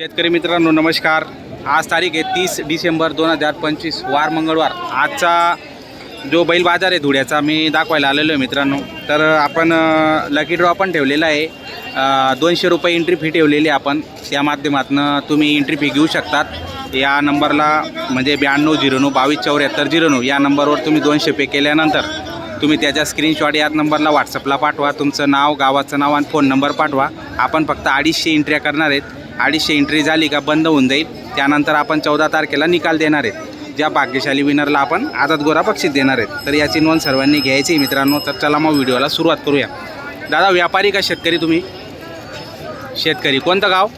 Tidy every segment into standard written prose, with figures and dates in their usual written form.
शेतकरी मित्रांनो नमस्कार. आज तारीख आहे 30 डिसेंबर 2025 वार मंगळवार. आजचा जो बैल बाजार आहे धुळ्याचा मी दाखवायला आलेलो आहे मित्रांनो. तर आपण लकी ड्रॉ पण ठेवलेला आहे. 200 रुपये एंट्री फी ठेवलेली आपण. त्या माध्यमातून तुम्ही एंट्री फी घेऊ शकतात. या नंबरला म्हणजे 9209 227409 या नंबरवर तुम्ही 200 पे केल्यानंतर तुम्ही त्याचा स्क्रीनशॉट या नंबरला व्हॉट्सअपला पाठवा. तुमचं नाव, गावाचं नाव आणि फोन नंबर पाठवा. आपण फक्त 250 एंट्र्या करणार आहेत. 250 एंट्री झाली का बंद होऊन जाईल. त्यानंतर आपण 14 तारखेला निकाल देणार आहेत. ज्या भाग्यशाली विनरला आपण आदत गोरा बक्षीस देणार आहेत. तर याची नोंद सर्वांनी घ्यायची मित्रांनो. तर चला मग व्हिडिओला सुरुवात करूया. दादा व्यापारी का शेतकरी तुम्ही? शेतकरी. कोणतं गाव?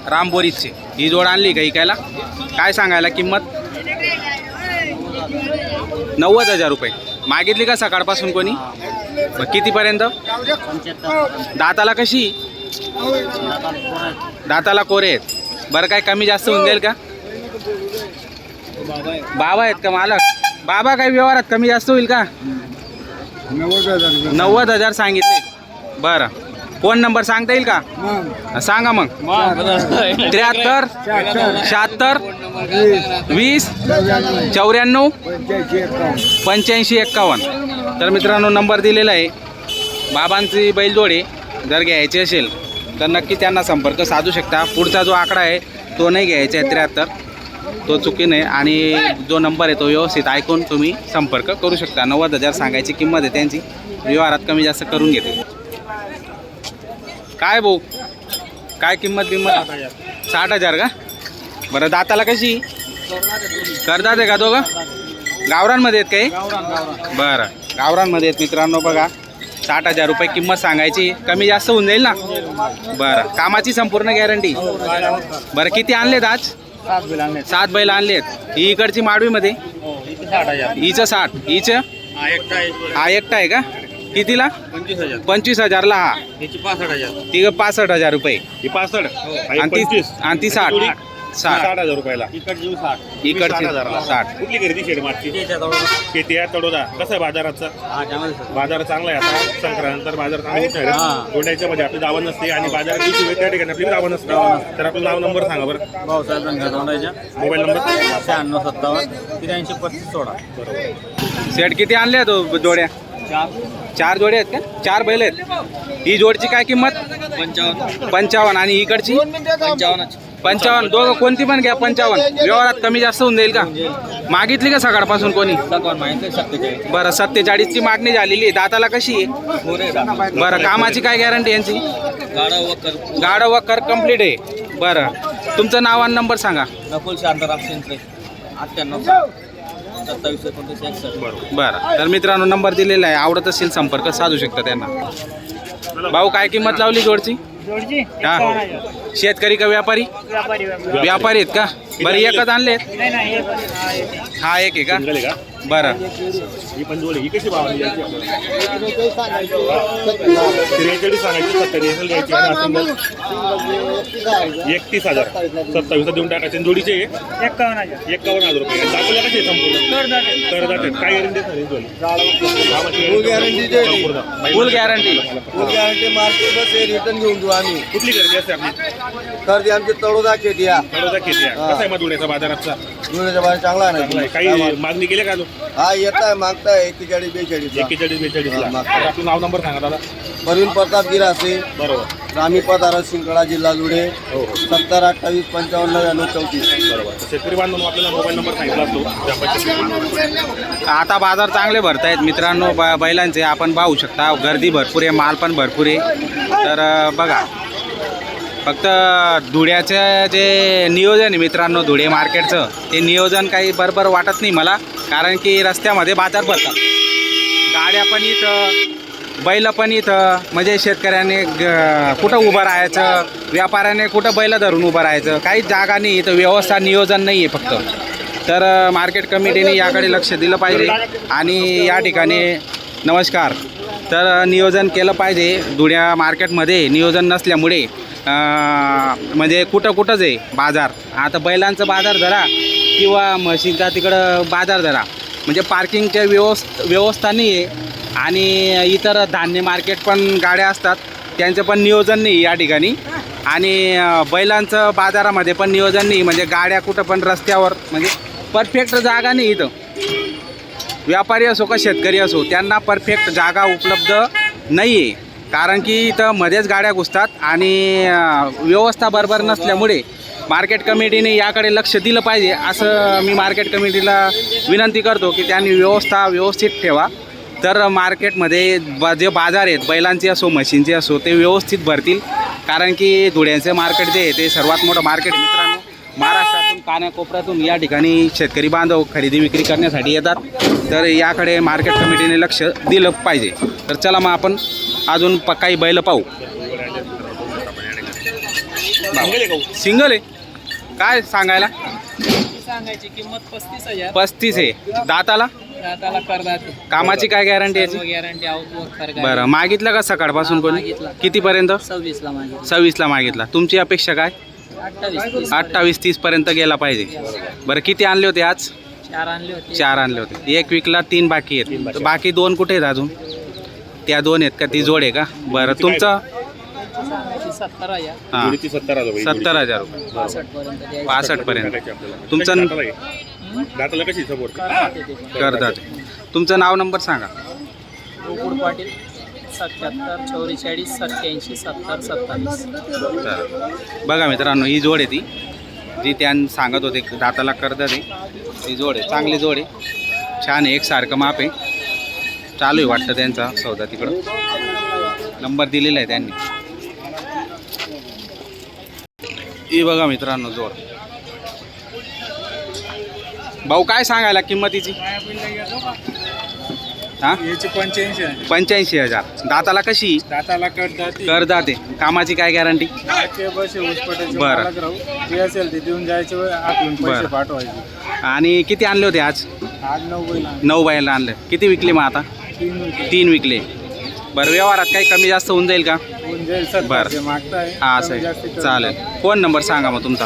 रामबोरीचे. ही जोड आणली का इकायला? काय सांगायला किंमत? 90,000 रुपये. मागितली का सकाळपासून कोणी? कितीपर्यंत? दाताला कशी? दाताला कोरे आहेत. बरं काय कमी जास्त होऊन जाईल का? बाबा आहेत का मालक? बाबा काय व्यवहारात कमी जास्त होईल का? 90,000 सांगितले. बरं फोन नंबर सांगता येईल का? सांगा मग. 73 76 20 94 85 51. तर मित्रांनो नंबर दिलेला आहे. बाबांची बैलजोडी जर घ्यायची असेल तर नक्की त्यांना संपर्क साधू शकता. पुढचा जो आकडा आहे तो नाही घ्यायचा आहे 73, तो चुकीने. आणि जो नंबर आहे तो व्यवस्थित ऐकून तुम्ही संपर्क करू शकता. 90,000 सांगायची किंमत आहे त्यांची. व्यवहारात कमी जास्त करून घेते. काय भाऊ काय किंमत? 60,000 का? बरं दाताला कशी? करतात आहे का दोघं? गावरांमध्ये आहेत काही? बरं गावरांमध्ये आहेत मित्रांनो. बघा 60,000 रुपये किंमत सांगायची. कमी जास्त होऊन जाईल ना? बरं कामाची संपूर्ण गॅरंटी. बरं किती आणलेत आज? 7 बैल आणलेत. ही इकडची माडवीमध्ये हिचं 60. हिचं हा एकटा आहे का? कितीला? 25,000ला. हा ती 65,000 रुपये. आणि ती 60,000 रुपयाला. इकडची 60. कुठली खरेदी शेडमागची? शेती आहे तडोदा. कसं आहे बाजाराचं? बाजार चांगला आहे. आता संक्रांतर बाजार चांगला आहे. गोंड्याच्या मध्ये आपली दावा नसते आणि बाजारात त्या ठिकाणी आपली दावा नसते. तर आपलं नाव नंबर सांगा बरं. भाऊसाहेब दोंडाच्या मोबाईल नंबर 9657 83 35 16. बरोबर. सेट किती आणले तो जोड्या? 4 जोडे आहेत का? 4 बैल आहेत. ही जोडची काय किंमत? 55. आणि इकडची 55. दोघं कोणती पण घ्या 55. व्यवहारात कमी जास्त होऊन जाईल का? मागितली का सकाळपासून कोणी? बरं 47ची मागणी झालेली आहे. दाताला कशी आहे? बरं कामाची काय गॅरंटी यांची? गाडा वक्कर कंप्लीट आहे. बरं तुमचं नाव आणि नंबर सांगा. नकुल शांताराम शिंत्रे 98 27 29 61. बरं तर मित्रांनो नंबर दिलेला आहे. आवडत असेल संपर्क साधू शकता त्यांना. भाऊ काय किंमत लावली जोडची? हा शेतकरी का व्यापारी? व्यापारी आहेत का? बरं एकच आणले? हा एक आहे का? बरं ही पण जोडी ही कशी भाव द्यायची? 43 सांगायची. 70 घ्यायची. 31,000 27 देऊन टाकायचे. जोडीचे 51,000 रुपये. दाखवल्या कसे संपूर्ण तर जातात. काय गॅरंटी फुल गॅरंटी. रिटर्न घेऊन देऊ आम्ही. कुठली गर्दी असते आपली? कर्ज आमची तळोदा खेती तडोदा किती आहे? कसा आहे मग धुळ्याचा बाजाराचा? बाहेर चांगला नाही. काही मागणी केली का? हा येत आहे मागताय 41 42. 41-42 आपलं नाव नंबर सांगा दादा. परवीन प्रताप गिरासे, बरोबर. रामी पदार शिंकडा, जिल्हा धुळे. हो 70 28 55 34. बरोबर. शेतकरी बांधून आपल्याला मोबाईल नंबर सांगितला असतो. आता बाजार चांगले भरत आहेत मित्रांनो. बैलांचे आपण पाहू शकता. गर्दी भरपूर आहे. माल पण भरपूर आहे. तर बघा फक्त धुळ्याचं जे नियोजन आहे मित्रांनो धुळे मार्केटचं ते नियोजन काही बरोबर वाटत नाही मला. कारण की रस्त्यामध्ये बाजार भरतात. गाड्या पण इथं, बैल पण इथं. म्हणजे शेतकऱ्याने कुठं उभं राहायचं, व्यापाऱ्याने कुठं बैल धरून उभं राहायचं, काहीच जागा नाही इथं. व्यवस्था नियोजन नाही आहे फक्त. तर मार्केट कमिटीने याकडे लक्ष दिलं पाहिजे. आणि या ठिकाणी नमस्कार. तर नियोजन केलं पाहिजे. धुळ्या मार्केटमध्ये नियोजन नसल्यामुळे म्हणजे कुठंच आहे बाजार. आता बैलांचं बाजार धरा किंवा म्हशींचा तिकडं बाजार धरा. म्हणजे पार्किंगच्या व्यवस्था नाही आहे. आणि इतर धान्य मार्केट पण गाड्या असतात त्यांचं पण नियोजन नाही या ठिकाणी. आणि बैलांचं बाजारामध्ये पण नियोजन नाही, म्हणजे गाड्या कुठं पण रस्त्यावर, म्हणजे परफेक्ट जागा नाही इथं. व्यापारी असो का शेतकरी असो त्यांना परफेक्ट जागा उपलब्ध नाही आहे, कारण की इथं मध्येच गाड्या घुसतात आणि व्यवस्था बरोबर नसल्यामुळे मार्केट कमिटीने याकडे लक्ष दिलं पाहिजे असं मी मार्केट कमिटीला विनंती करतो की त्यांनी व्यवस्था व्यवस्थित ठेवा, तर मार्केटमध्ये जे बाजार आहेत बैलांचे असो म्हशींचे असो ते व्यवस्थित भरतील. कारण की धुळ्यांचे मार्केट जे आहे ते सर्वात मोठं मार्केट आहे मित्रांनो. महाराष्ट्रातून कानाकोपऱ्यातून या ठिकाणी शेतकरी बांधव खरेदी विक्री करण्यासाठी येतात, तर याकडे मार्केट कमिटीने लक्ष दिलं पाहिजे. तर चला मग आपण अजून काही बैल पाहू. सिंगल आहे काय सांगायला? सांगायची किंमत 35,000. 35 आहे. दाताला दाताला करदाते. कामाची काय गॅरंटी याची? Guarantee out. बरं, मागितलं का सकाळपासून कोणी? मागितलं. कितीपर्यंत? 26ला मागितलं. 26ला मागितला. तुमची अपेक्षा काय? 28. 28-30 पर्यंत गेला पाहिजे. बरं, किती आणले होते आज? 4 आणले होते. 4 आणले होते. एक विकला, 3 बाकी आहेत. तर बाकी 2 कुठे आहेत अजून? त्या 2 आहेत का? ती जोड आहे का? बरं, तुमचं? सांगायची 70,000. हां, जोडीची 70,000 70,000 रुपये. 65 पर्यंत द्यायची. 65 पर्यंत. तुमचं तुमचं दाताला कशी समोर करतात. तुमचं नाव नंबर सांगा. गोकुळ पाटील 77 44 87 70 27. तर बघा मित्रांनो, ही जोड आहे ती जी त्यांनी सांगत होते दाताला करतात आहे. ती जोड आहे, चांगली जोड आहे, छान आहे, एकसारखं माप आहे. चालू आहे वाटतं त्यांचा सौदा तिकडं, नंबर दिलेला आहे त्यांनी. ही बघा मित्रांनो जोड. भाऊ काय सांगायला किंमतीची? हां, याची 85. 85,000. दाताला कशी? दाताला करतात. करतात आहे. कामाची काय गॅरंटी? बरं. जे असेल ते देऊन जायचे, आपण बरं. पैसे पाठवायचे. आणि किती आणले होते आज? आज 9 बैल 9 बैल आणले. किती विकले मग आता? 3 विकले. बरं, व्यवहारात काही कमी जास्त होऊन जाईल का? बरं. मागताय. हां, असं आहे. चालेल. फोन नंबर सांगा मग तुमचा.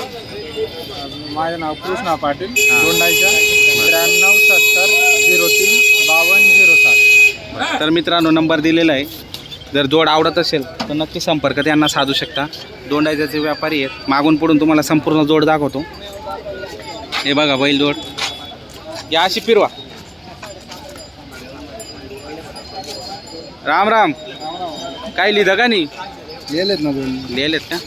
माझं नाव कृष्णा पाटील. दोंडाईच्या 93 70 03 52 07. तर मित्रांनो, नंबर दिलेला आहे. जर जोड आवडत असेल तर नक्की संपर्क त्यांना साधू शकता. दोंडाईचे व्यापारी आहेत. मागून पुढून तुम्हाला संपूर्ण जोड दाखवतो. हे बघा बैल जोड. या अशी फिरवा. राम राम. काय लिहिलं का नाही? लिहिलेत ना दोन. लिहिलेत का?